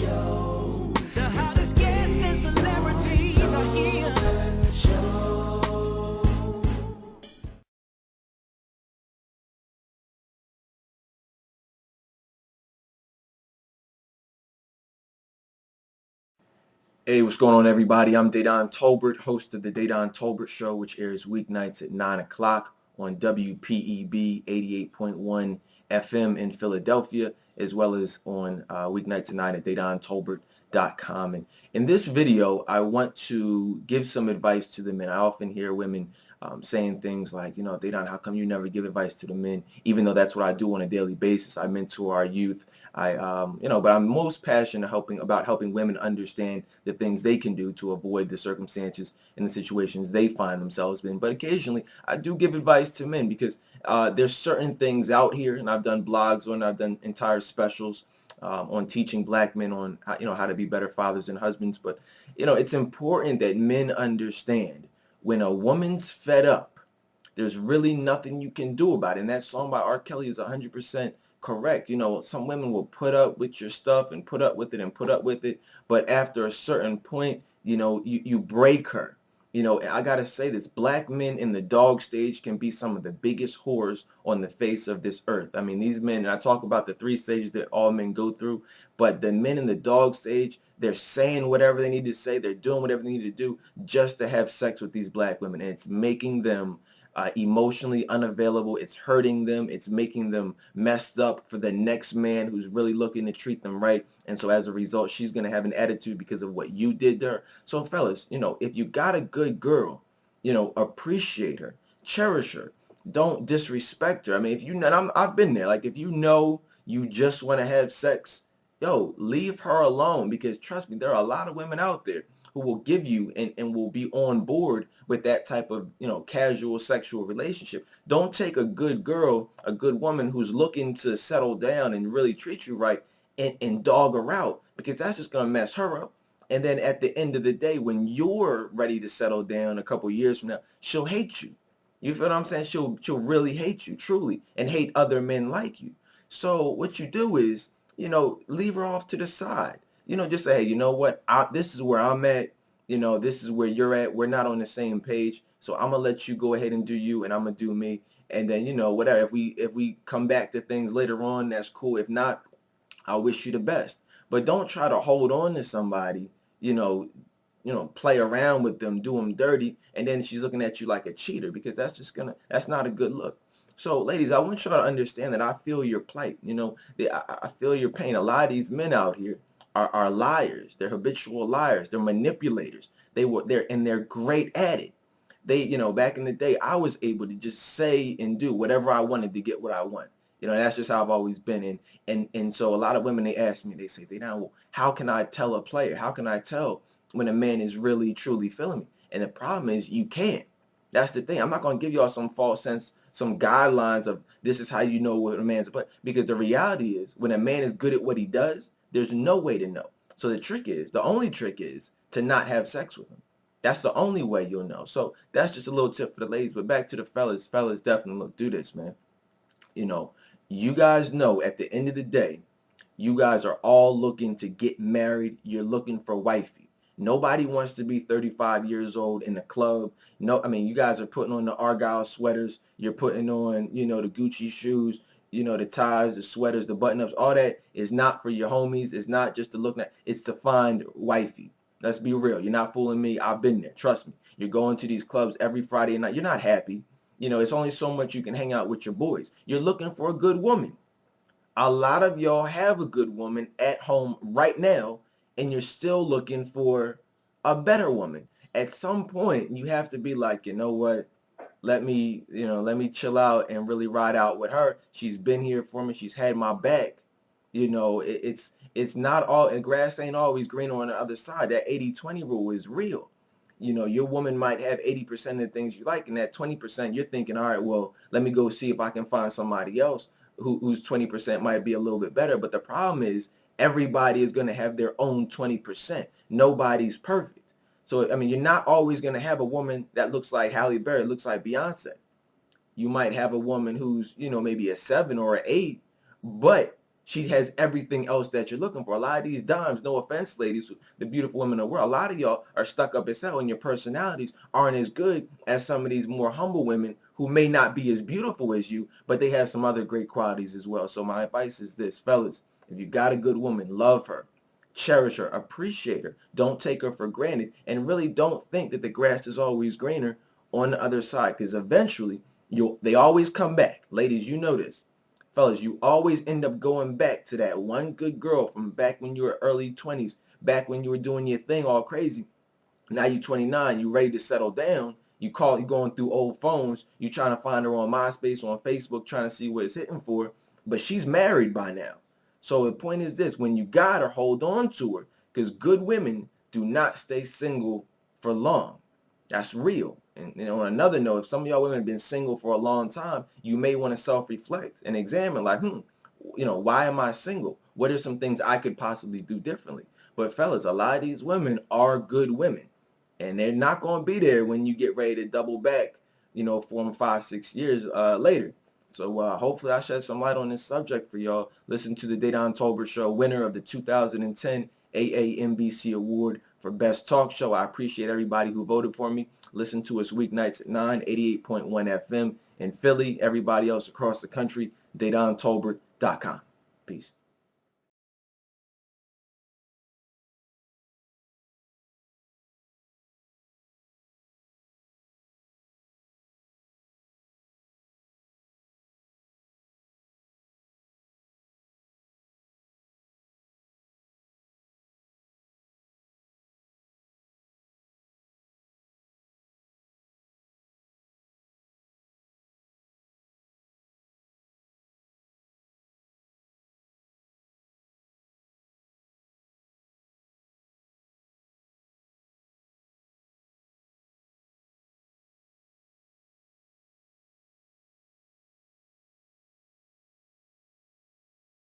Show. The hottest guests and celebrities are here. Show. Hey, what's going on, everybody? I'm Dedan Tolbert, host of the Dedan Tolbert Show, which airs weeknights at 9 o'clock on WPEB 88.1 FM in Philadelphia, as well as on weeknights at 9 at DedanTolbert.com. And in this video, I want to give some advice to the men. I often hear women saying things like, Dedan, how come you never give advice to the men? Even though that's what I do on a daily basis. I mentor our youth. But I'm most passionate about helping women understand the things they can do to avoid the circumstances and the situations they find themselves in. But occasionally, I do give advice to men because there's certain things out here, and I've done blogs on, I've done entire specials on teaching black men on how to be better fathers and husbands. But it's important that men understand when a woman's fed up, there's really nothing you can do about it. And that song by R. Kelly is 100% correct. Some women will put up with your stuff and put up with it and put up with it. But after a certain point, you break her. I got to say this, black men in the dog stage can be some of the biggest whores on the face of this earth. I mean, these men, and I talk about the 3 stages that all men go through, but the men in the dog stage, they're saying whatever they need to say. They're doing whatever they need to do just to have sex with these black women. And it's making them emotionally unavailable. It's hurting them. It's making them messed up for the next man who's really looking to treat them right. And so as a result, she's going to have an attitude because of what you did to her. So fellas, if you got a good girl, appreciate her, cherish her. Don't disrespect her. I mean, I've been there. Like, if you just want to have sex, leave her alone, because trust me, there are a lot of women out there who will give you and will be on board with that type of, casual sexual relationship. Don't take a good girl, a good woman who's looking to settle down and really treat you right and dog her out, because that's just going to mess her up. And then at the end of the day, when you're ready to settle down a couple years from now, she'll hate you. You feel what I'm saying? She'll really hate you, truly, and hate other men like you. So what you do is, leave her off to the side. Just say, hey, you know what? This is where I'm at. This is where you're at. We're not on the same page. So I'm going to let you go ahead and do you, and I'm going to do me. And then, whatever. If we come back to things later on, that's cool. If not, I wish you the best. But don't try to hold on to somebody, play around with them, do them dirty, and then she's looking at you like a cheater, because that's not a good look. So, ladies, I want y'all to understand that I feel your plight. I feel your pain. A lot of these men out here are liars. They're habitual liars. They're manipulators. They're great at it. Back in the day, I was able to just say and do whatever I wanted to get what I want. That's just how I've always been. And so a lot of women, they ask me, they say, well, how can I tell a player? How can I tell when a man is really, truly feeling me? And the problem is you can't. That's the thing. I'm not going to give y'all some false sense, some guidelines of this is how you know what a man's a player. Because the reality is, when a man is good at what he does, there's no way to know. So the only trick is to not have sex with him. That's the only way you'll know. So that's just a little tip for the ladies. But back to the fellas. Fellas, definitely do this, man. You guys know at the end of the day, you guys are all looking to get married. You're looking for wifey. Nobody wants to be 35 years old in the club. No, I mean, you guys are putting on the Argyle sweaters. You're putting on, the Gucci shoes, the ties, the sweaters, the button-ups. All that is not for your homies. It's not just to look at. It's to find wifey. Let's be real. You're not fooling me. I've been there. Trust me. You're going to these clubs every Friday night. You're not happy. It's only so much you can hang out with your boys. You're looking for a good woman. A lot of y'all have a good woman at home right now, and you're still looking for a better woman. At some point, you have to be like, you know what? Let me chill out and really ride out with her. She's been here for me. She's had my back. It's not all, and grass ain't always green on the other side. That 80-20 rule is real. Your woman might have 80% of the things you like, and that 20% you're thinking, all right, well, let me go see if I can find somebody else whose 20% might be a little bit better. But the problem is, everybody is going to have their own 20%. Nobody's perfect. So, I mean, you're not always going to have a woman that looks like Halle Berry, looks like Beyonce. You might have a woman who's, maybe a 7 or an 8, but She has everything else that you're looking for. A lot of these dimes, no offense, ladies, the beautiful women in the world, a lot of y'all are stuck up as hell, and your personalities aren't as good as some of these more humble women who may not be as beautiful as you, but they have some other great qualities as well. So my advice is this, fellas, if you got a good woman, love her, cherish her, appreciate her, don't take her for granted, and really don't think that the grass is always greener on the other side, because eventually they always come back. Ladies, you know this. Fellas, you always end up going back to that one good girl from back when you were early 20s, back when you were doing your thing all crazy. Now you 29, you ready to settle down. You going through old phones. You trying to find her on MySpace, on Facebook, trying to see what it's hitting for. But she's married by now. So the point is this, when you got her, hold on to her, because good women do not stay single for long. That's real. And on another note, if some of y'all women have been single for a long time, you may want to self-reflect and examine like, why am I single? What are some things I could possibly do differently? But fellas, a lot of these women are good women. And they're not going to be there when you get ready to double back, 4, 5, 6 years later. So hopefully I shed some light on this subject for y'all. Listen to the Dedan Tolbert Show, winner of the 2010 AAMBC Award for Best Talk Show. I appreciate everybody who voted for me. Listen to us weeknights at 9, 88.1 FM in Philly. Everybody else across the country, DedanTolbert.com. Peace.